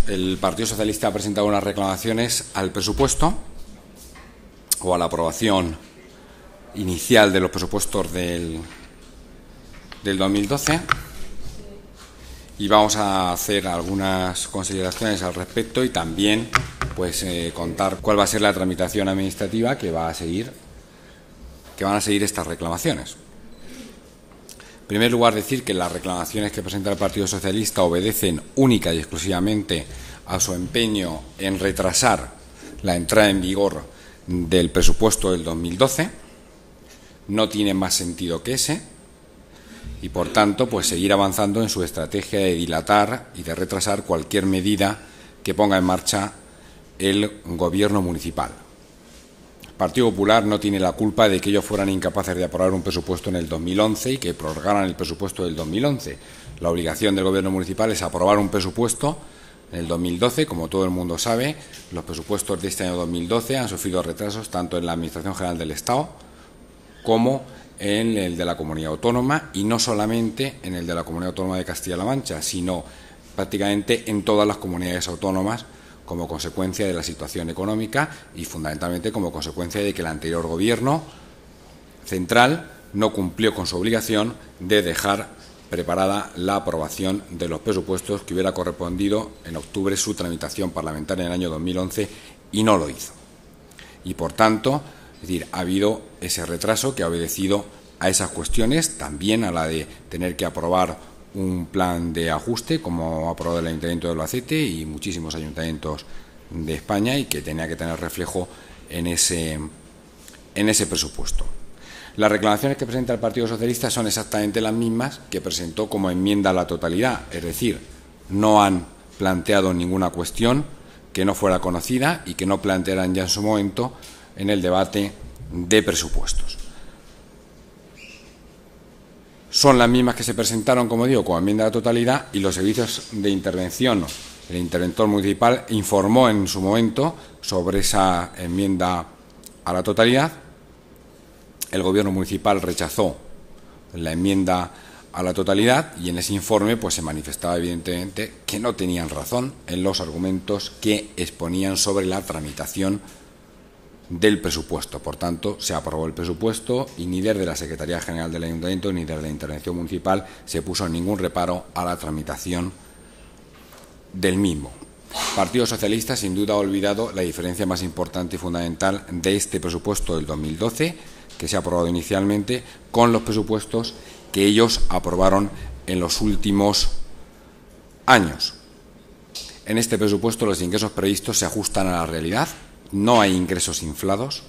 el Partido Socialista ha presentado unas reclamaciones al presupuesto o a la aprobación inicial de los presupuestos del 2012 y vamos a hacer algunas consideraciones al respecto y también pues contar cuál va a ser la tramitación administrativa que van a seguir estas reclamaciones. En primer lugar, decir que las reclamaciones que presenta el Partido Socialista obedecen única y exclusivamente a su empeño en retrasar la entrada en vigor del presupuesto del 2012. No tiene más sentido que ese y, por tanto, pues seguir avanzando en su estrategia de dilatar y de retrasar cualquier medida que ponga en marcha el Gobierno municipal. El Partido Popular no tiene la culpa de que ellos fueran incapaces de aprobar un presupuesto en el 2011 y que prorrogaran el presupuesto del 2011. La obligación del Gobierno municipal es aprobar un presupuesto en el 2012. Como todo el mundo sabe, los presupuestos de este año 2012 han sufrido retrasos tanto en la Administración General del Estado como en el de la Comunidad Autónoma, y no solamente en el de la Comunidad Autónoma de Castilla-La Mancha, sino prácticamente en todas las comunidades autónomas, como consecuencia de la situación económica y fundamentalmente como consecuencia de que el anterior Gobierno central no cumplió con su obligación de dejar preparada la aprobación de los presupuestos que hubiera correspondido en octubre su tramitación parlamentaria en el año 2011 y no lo hizo. Y por tanto, es decir, ha habido ese retraso que ha obedecido a esas cuestiones, también a la de tener que aprobar un plan de ajuste, como ha aprobado el Ayuntamiento de Albacete y muchísimos ayuntamientos de España, y que tenía que tener reflejo en ese presupuesto. Las reclamaciones que presenta el Partido Socialista son exactamente las mismas que presentó como enmienda a la totalidad, es decir, no han planteado ninguna cuestión que no fuera conocida y que no plantearan ya en su momento en el debate de presupuestos. Son las mismas que se presentaron, como digo, como enmienda a la totalidad, y los servicios de intervención, el interventor municipal informó en su momento sobre esa enmienda a la totalidad. El Gobierno municipal rechazó la enmienda a la totalidad y en ese informe pues se manifestaba evidentemente que no tenían razón en los argumentos que exponían sobre la tramitación del presupuesto. Por tanto, se aprobó el presupuesto y ni desde la Secretaría General del Ayuntamiento ni desde la Intervención Municipal se puso ningún reparo a la tramitación del mismo. El Partido Socialista, sin duda, ha olvidado la diferencia más importante y fundamental de este presupuesto del 2012, que se ha aprobado inicialmente, con los presupuestos que ellos aprobaron en los últimos años. En este presupuesto los ingresos previstos se ajustan a la realidad. No hay ingresos inflados,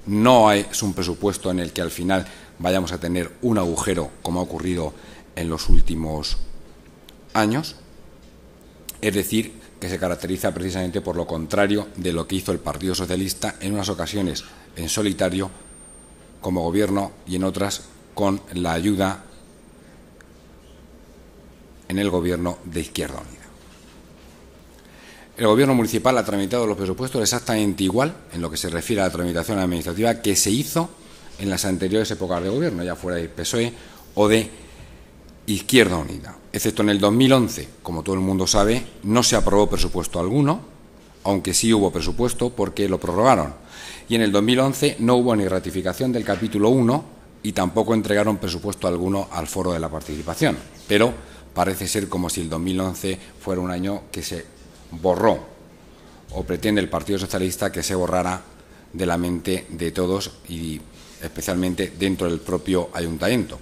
no es un presupuesto en el que al final vayamos a tener un agujero como ha ocurrido en los últimos años, es decir, que se caracteriza precisamente por lo contrario de lo que hizo el Partido Socialista en unas ocasiones en solitario como Gobierno y en otras con la ayuda en el Gobierno de Izquierda Unida. El Gobierno municipal ha tramitado los presupuestos exactamente igual en lo que se refiere a la tramitación administrativa que se hizo en las anteriores épocas de Gobierno, ya fuera de PSOE o de Izquierda Unida. Excepto en el 2011, como todo el mundo sabe, no se aprobó presupuesto alguno, aunque sí hubo presupuesto porque lo prorrogaron. Y en el 2011 no hubo ni ratificación del capítulo 1 y tampoco entregaron presupuesto alguno al Foro de la Participación. Pero parece ser como si el 2011 fuera un año que se borró, o pretende el Partido Socialista que se borrara de la mente de todos y especialmente dentro del propio ayuntamiento.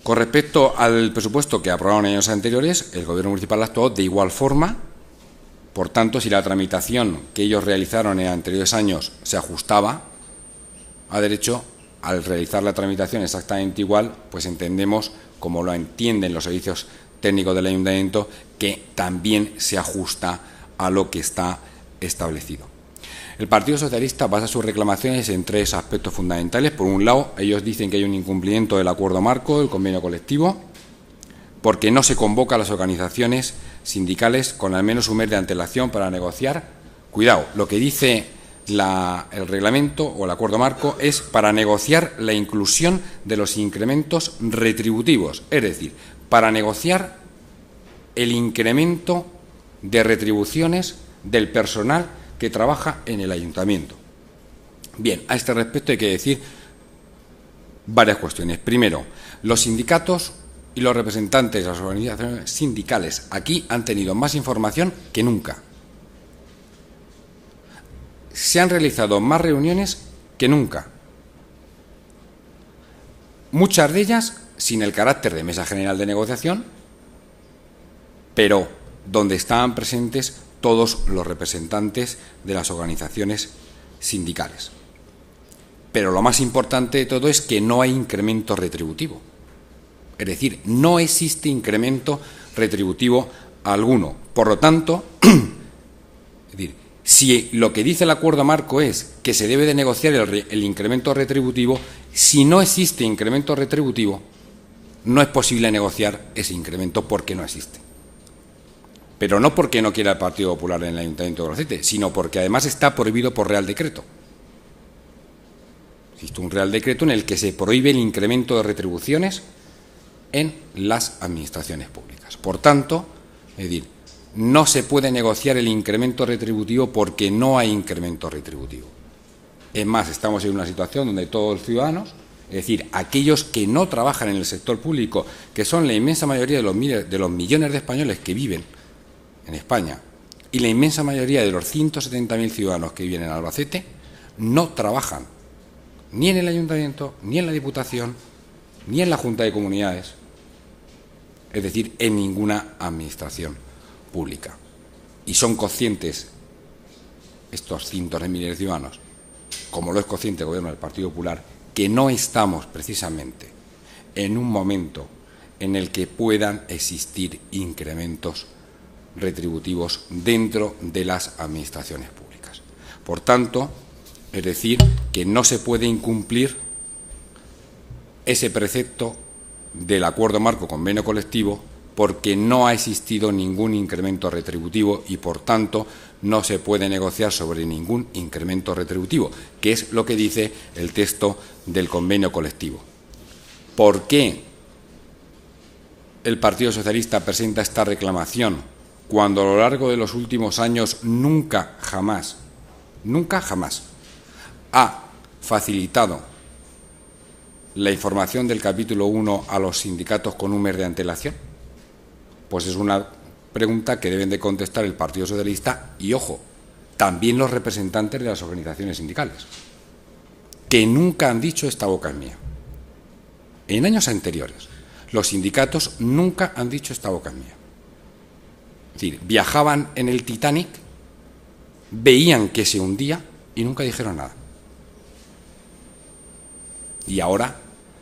Con respecto al presupuesto que aprobaron en años anteriores, el Gobierno municipal actuó de igual forma. Por tanto, si la tramitación que ellos realizaron en anteriores años se ajustaba a derecho, al realizar la tramitación exactamente igual, pues entendemos, como lo entienden los servicios técnicos del ayuntamiento, que también se ajusta a lo que está establecido. El Partido Socialista basa sus reclamaciones en tres aspectos fundamentales. Por un lado, ellos dicen que hay un incumplimiento del acuerdo marco, del convenio colectivo, porque no se convoca a las organizaciones sindicales con al menos un mes de antelación para negociar. Cuidado, lo que dice el reglamento o el acuerdo marco es para negociar la inclusión de los incrementos retributivos, es decir, para negociar el incremento de retribuciones del personal que trabaja en el ayuntamiento. Bien, a este respecto hay que decir varias cuestiones. Primero, los sindicatos y los representantes de las organizaciones sindicales aquí han tenido más información que nunca. Se han realizado más reuniones que nunca. Muchas de ellas sin el carácter de mesa general de negociación, pero donde estaban presentes todos los representantes de las organizaciones sindicales. Pero lo más importante de todo es que no hay incremento retributivo. Es decir, no existe incremento retributivo alguno. Por lo tanto, es decir, si lo que dice el acuerdo marco es que se debe de negociar el incremento retributivo, si no existe incremento retributivo, no es posible negociar ese incremento porque no existe. Pero no porque no quiera el Partido Popular en el Ayuntamiento de Albacete, sino porque además está prohibido por Real Decreto. Existe un Real Decreto en el que se prohíbe el incremento de retribuciones en las administraciones públicas. Por tanto, es decir, no se puede negociar el incremento retributivo porque no hay incremento retributivo. Es más, estamos en una situación donde todos los ciudadanos, es decir, aquellos que no trabajan en el sector público, que son la inmensa mayoría de los millones de españoles que viven en España y la inmensa mayoría de los 170.000 ciudadanos que viven en Albacete, no trabajan ni en el Ayuntamiento, ni en la Diputación, ni en la Junta de Comunidades, es decir, en ninguna administración pública. Y son conscientes estos cientos de miles de ciudadanos, como lo es consciente el Gobierno del Partido Popular, que no estamos precisamente en un momento en el que puedan existir incrementos retributivos dentro de las administraciones públicas. Por tanto, es decir, que no se puede incumplir ese precepto del acuerdo marco convenio colectivo porque no ha existido ningún incremento retributivo y, por tanto, no se puede negociar sobre ningún incremento retributivo, que es lo que dice el texto del convenio colectivo. ¿Por qué el Partido Socialista presenta esta reclamación cuando a lo largo de los últimos años nunca jamás ha facilitado la información del capítulo 1 a los sindicatos con un mes de antelación? Pues es una pregunta que deben de contestar el Partido Socialista y, ojo, también los representantes de las organizaciones sindicales, que nunca han dicho esta boca es mía. En años anteriores, los sindicatos nunca han dicho esta boca es mía. Es decir, viajaban en el Titanic, veían que se hundía y nunca dijeron nada. Y ahora,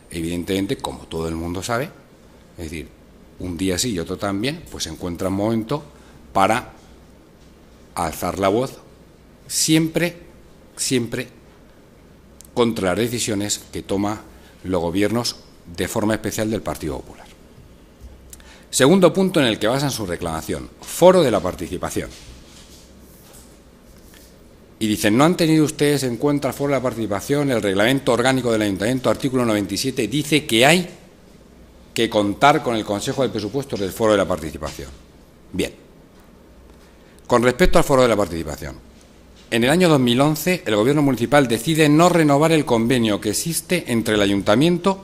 evidentemente, como todo el mundo sabe, es decir, un día sí y otro también, pues se encuentra un momento para alzar la voz, siempre contra las decisiones que toman los gobiernos de forma especial del Partido Popular. Segundo punto en el que basan su reclamación, foro de la participación. Y dicen, ¿no han tenido ustedes en cuenta el foro de la participación? El reglamento orgánico del Ayuntamiento, artículo 97, dice que hay que contar con el Consejo de Presupuestos del foro de la participación. Bien, con respecto al foro de la participación, en el año 2011 el Gobierno municipal decide no renovar el convenio que existe entre el Ayuntamiento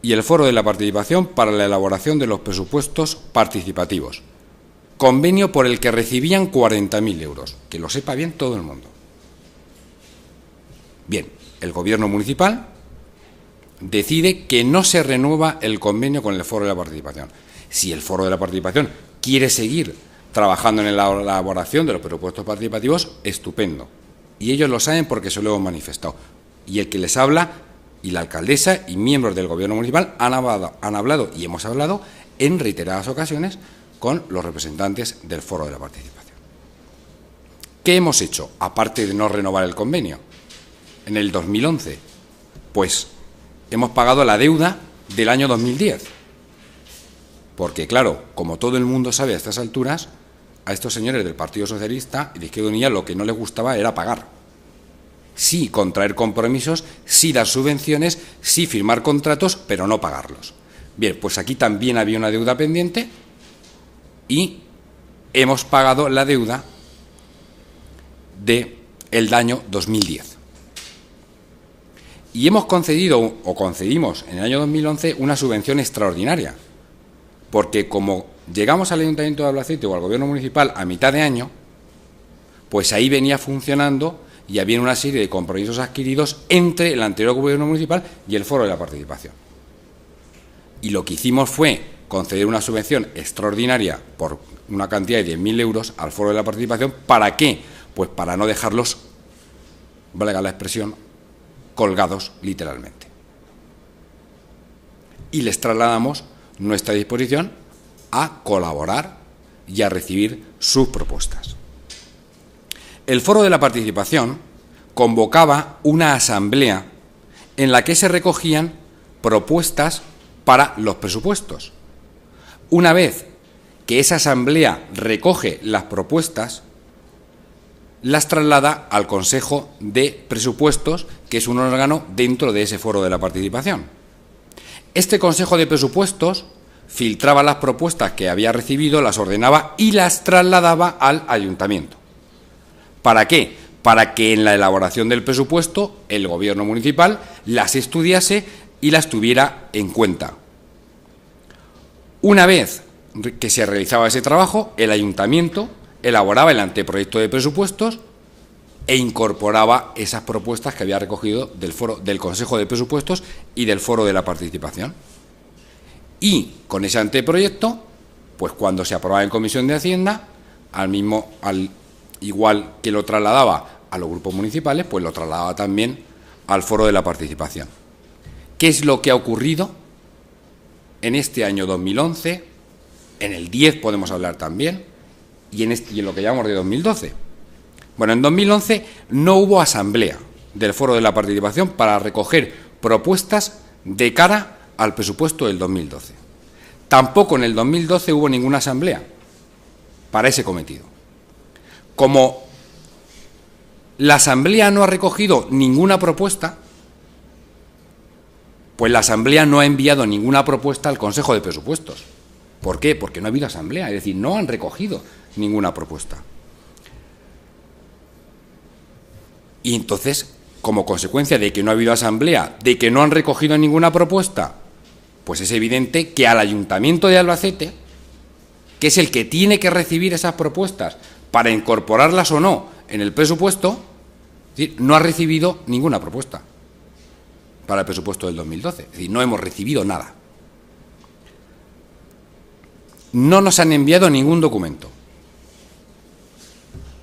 y el foro de la participación para la elaboración de los presupuestos participativos. Convenio por el que recibían 40.000 euros. Que lo sepa bien todo el mundo. Bien, el Gobierno municipal decide que no se renueva el convenio con el foro de la participación. Si el foro de la participación quiere seguir trabajando en la elaboración de los presupuestos participativos, estupendo. Y ellos lo saben porque se lo hemos manifestado. Y el que les habla, y la alcaldesa y miembros del Gobierno municipal han hablado y hemos hablado en reiteradas ocasiones con los representantes del foro de la participación. ¿Qué hemos hecho, aparte de no renovar el convenio? En el 2011, pues hemos pagado la deuda del año 2010. Porque, claro, como todo el mundo sabe a estas alturas, a estos señores del Partido Socialista y de Izquierda Unida lo que no les gustaba era pagar. Sí contraer compromisos, sí dar subvenciones, sí firmar contratos, pero no pagarlos. Bien, pues aquí también había una deuda pendiente y hemos pagado la deuda del año 2010. Y hemos concedido, o concedimos en el año 2011, una subvención extraordinaria, porque como llegamos al Ayuntamiento de Albacete o al Gobierno Municipal a mitad de año, pues ahí venía funcionando y había una serie de compromisos adquiridos entre el anterior Gobierno Municipal y el Foro de la Participación. Y lo que hicimos fue conceder una subvención extraordinaria por una cantidad de 10.000 euros al Foro de la Participación. ¿Para qué? Pues para no dejarlos, valga la expresión, colgados literalmente. Y les trasladamos nuestra disposición a colaborar y a recibir sus propuestas. El Foro de la Participación convocaba una asamblea en la que se recogían propuestas para los presupuestos. Una vez que esa asamblea recoge las propuestas, las traslada al Consejo de Presupuestos, que es un órgano dentro de ese Foro de la Participación. Este Consejo de Presupuestos filtraba las propuestas que había recibido, las ordenaba y las trasladaba al Ayuntamiento. ¿Para qué? Para que en la elaboración del presupuesto el Gobierno municipal las estudiase y las tuviera en cuenta. Una vez que se realizaba ese trabajo, el Ayuntamiento elaboraba el anteproyecto de presupuestos e incorporaba esas propuestas que había recogido del Consejo de Presupuestos y del Foro de la Participación. Y con ese anteproyecto, pues cuando se aprobaba en Comisión de Hacienda, igual que lo trasladaba a los grupos municipales, pues lo trasladaba también al Foro de la Participación. ¿Qué es lo que ha ocurrido en este año 2011? En el 10 podemos hablar también, y en lo que llamamos de 2012. Bueno, en 2011 no hubo asamblea del Foro de la Participación para recoger propuestas de cara al presupuesto del 2012. Tampoco en el 2012 hubo ninguna asamblea para ese cometido. Como la asamblea no ha recogido ninguna propuesta, pues la asamblea no ha enviado ninguna propuesta al Consejo de Presupuestos. ¿Por qué? Porque no ha habido asamblea, es decir, no han recogido ninguna propuesta. Y entonces, como consecuencia de que no ha habido asamblea, de que no han recogido ninguna propuesta, pues es evidente que al Ayuntamiento de Albacete, que es el que tiene que recibir esas propuestas para incorporarlas o no en el presupuesto, es decir, no ha recibido ninguna propuesta para el presupuesto del 2012. Es decir, no hemos recibido nada. No nos han enviado ningún documento.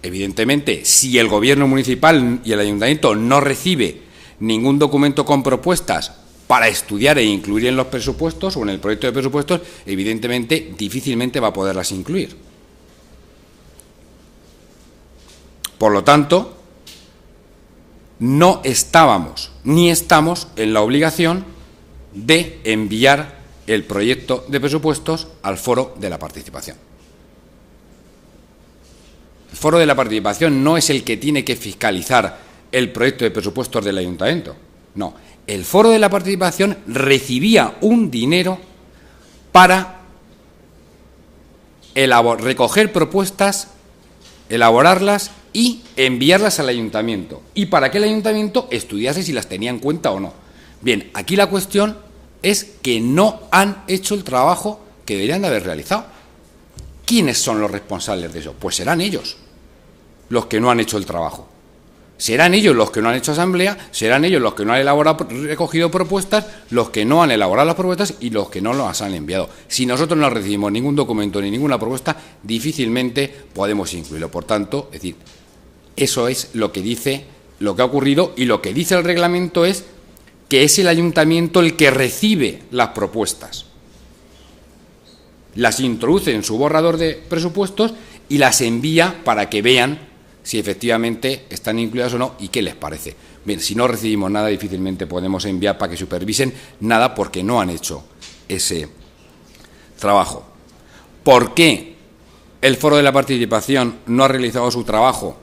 Evidentemente, si el Gobierno municipal y el Ayuntamiento no recibe ningún documento con propuestas para estudiar e incluir en los presupuestos o en el proyecto de presupuestos, evidentemente difícilmente va a poderlas incluir. Por lo tanto, no estábamos ni estamos en la obligación de enviar el proyecto de presupuestos al Foro de la Participación. El Foro de la Participación no es el que tiene que fiscalizar el proyecto de presupuestos del Ayuntamiento. No, el Foro de la Participación recibía un dinero para recoger propuestas, elaborarlas y enviarlas al Ayuntamiento. Y para que el Ayuntamiento estudiase si las tenía en cuenta o no. Bien, aquí la cuestión es que no han hecho el trabajo que deberían de haber realizado. ¿Quiénes son los responsables de eso? Pues serán ellos los que no han hecho el trabajo. Serán ellos los que no han hecho asamblea, serán ellos los que no han recogido propuestas, los que no han elaborado las propuestas y los que no las han enviado. Si nosotros no recibimos ningún documento ni ninguna propuesta, difícilmente podemos incluirlo. Por tanto, es decir, eso es lo que dice, lo que ha ocurrido, y lo que dice el reglamento es que es el Ayuntamiento el que recibe las propuestas. Las introduce en su borrador de presupuestos y las envía para que vean si efectivamente están incluidas o no y qué les parece. Bien, si no recibimos nada, difícilmente podemos enviar para que supervisen nada, porque no han hecho ese trabajo. ¿Por qué el Foro de la Participación no ha realizado su trabajo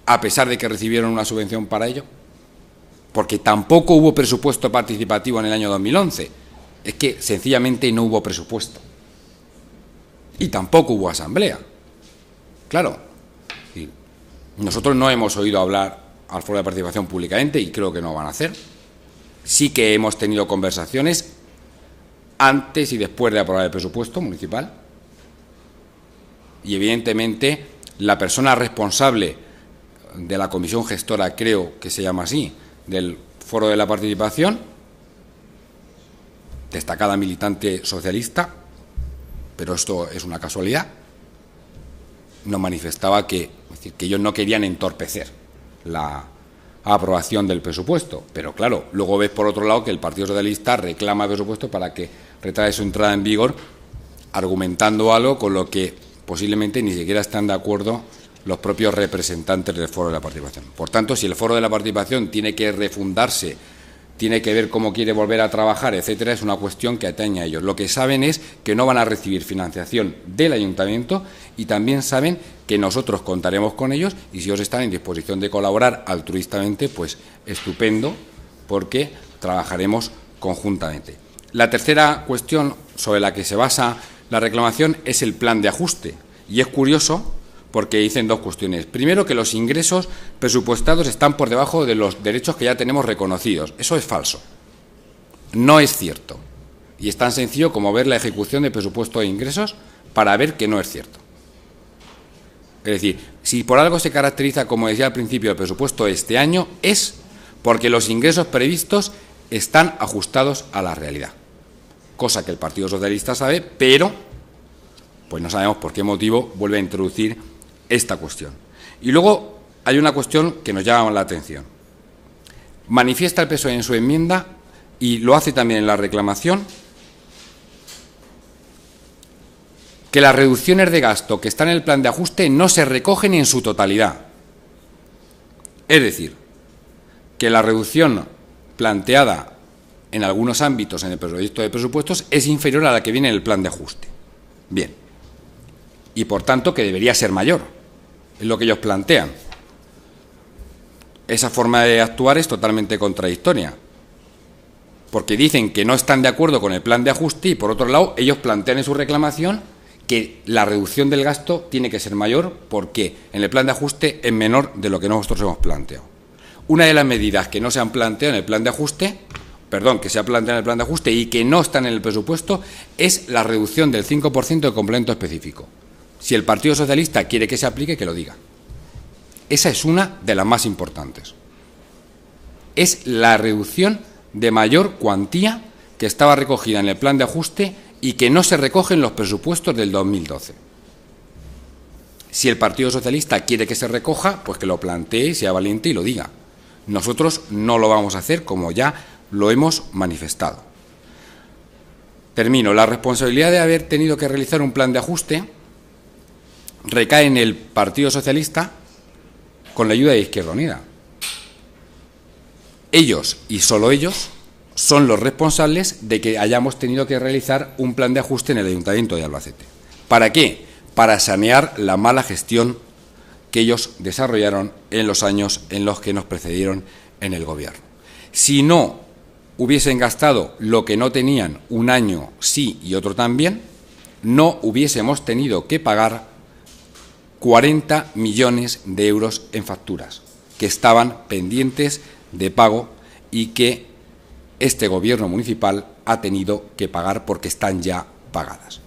a pesar de que recibieron una subvención para ello? Porque tampoco hubo presupuesto participativo en el año 2011. Es que sencillamente no hubo presupuesto. Y tampoco hubo asamblea. Claro, nosotros no hemos oído hablar al foro de participación públicamente y creo que no van a hacer. Sí que hemos tenido conversaciones antes y después de aprobar el presupuesto municipal. Y evidentemente la persona responsable de la comisión gestora, creo que se llama así, del foro de la participación, destacada militante socialista, pero esto es una casualidad, nos manifestaba que ellos no querían entorpecer la aprobación del presupuesto, pero claro, luego ves por otro lado que el Partido Socialista reclama el presupuesto para que retrae su entrada en vigor, argumentando algo con lo que posiblemente ni siquiera están de acuerdo los propios representantes del foro de la participación. Por tanto, si el foro de la participación tiene que refundarse, tiene que ver cómo quiere volver a trabajar, etcétera, es una cuestión que atañe a ellos. Lo que saben es que no van a recibir financiación del ayuntamiento y también saben que nosotros contaremos con ellos y si ellos están en disposición de colaborar altruistamente, pues estupendo, porque trabajaremos conjuntamente. La tercera cuestión sobre la que se basa la reclamación es el plan de ajuste y es curioso porque dicen dos cuestiones. Primero, que los ingresos presupuestados están por debajo de los derechos que ya tenemos reconocidos. Eso es falso. No es cierto. Y es tan sencillo como ver la ejecución de presupuesto de ingresos para ver que no es cierto. Es decir, si por algo se caracteriza, como decía al principio, el presupuesto de este año, es porque los ingresos previstos están ajustados a la realidad. Cosa que el Partido Socialista sabe, pero pues no sabemos por qué motivo vuelve a introducir esta cuestión. Y luego hay una cuestión que nos llama la atención. Manifiesta el PSOE en su enmienda, y lo hace también en la reclamación, que las reducciones de gasto que están en el plan de ajuste no se recogen en su totalidad. Es decir, que la reducción planteada en algunos ámbitos en el proyecto de presupuestos es inferior a la que viene en el plan de ajuste. Bien. Y por tanto que debería ser mayor. Es lo que ellos plantean. Esa forma de actuar es totalmente contradictoria, porque dicen que no están de acuerdo con el plan de ajuste y, por otro lado, ellos plantean en su reclamación que la reducción del gasto tiene que ser mayor porque en el plan de ajuste es menor de lo que nosotros hemos planteado. Una de las medidas que no se han planteado en el plan de ajuste, que se ha planteado en el plan de ajuste y que no están en el presupuesto, es la reducción del 5% de complemento específico. Si el Partido Socialista quiere que se aplique, que lo diga. Esa es una de las más importantes. Es la reducción de mayor cuantía que estaba recogida en el plan de ajuste y que no se recoge en los presupuestos del 2012. Si el Partido Socialista quiere que se recoja, pues que lo plantee, sea valiente y lo diga. Nosotros no lo vamos a hacer, como ya lo hemos manifestado. Termino. La responsabilidad de haber tenido que realizar un plan de ajuste recae en el Partido Socialista con la ayuda de Izquierda Unida. Ellos, y solo ellos, son los responsables de que hayamos tenido que realizar un plan de ajuste en el Ayuntamiento de Albacete. ¿Para qué? Para sanear la mala gestión que ellos desarrollaron en los años en los que nos precedieron en el Gobierno. Si no hubiesen gastado lo que no tenían un año sí y otro también, no hubiésemos tenido que pagar 40 millones de euros en facturas que estaban pendientes de pago y que este Gobierno municipal ha tenido que pagar porque están ya pagadas.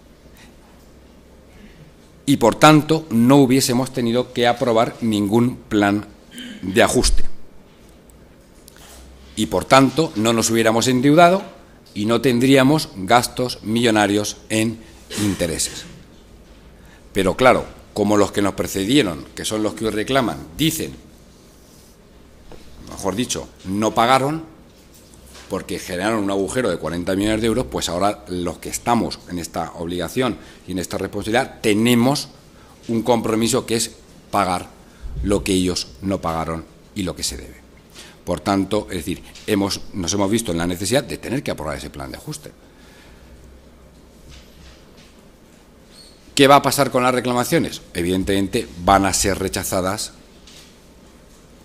Y, por tanto, no hubiésemos tenido que aprobar ningún plan de ajuste. Y, por tanto, no nos hubiéramos endeudado y no tendríamos gastos millonarios en intereses. Pero, claro, como los que nos precedieron, que son los que hoy reclaman, dicen, mejor dicho, no pagaron porque generaron un agujero de 40 millones de euros, pues ahora los que estamos en esta obligación y en esta responsabilidad tenemos un compromiso que es pagar lo que ellos no pagaron y lo que se debe. Por tanto, es decir, nos hemos visto en la necesidad de tener que aprobar ese plan de ajuste. ¿Qué va a pasar con las reclamaciones? Evidentemente van a ser rechazadas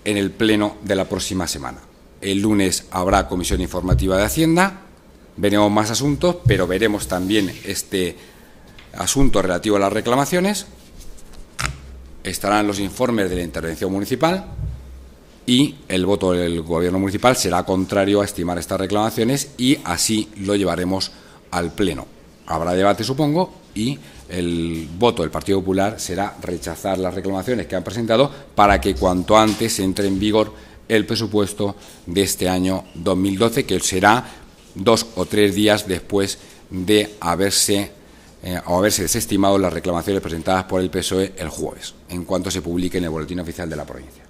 en el pleno de la próxima semana. El lunes habrá comisión informativa de Hacienda, veremos más asuntos, pero veremos también este asunto relativo a las reclamaciones, estarán los informes de la intervención municipal y el voto del Gobierno municipal será contrario a estimar estas reclamaciones y así lo llevaremos al Pleno. Habrá debate, supongo, y el voto del Partido Popular será rechazar las reclamaciones que han presentado para que cuanto antes entre en vigor el presupuesto de este año 2012, que será 2 o 3 días después de haberse desestimado las reclamaciones presentadas por el PSOE el jueves, en cuanto se publique en el Boletín Oficial de la provincia.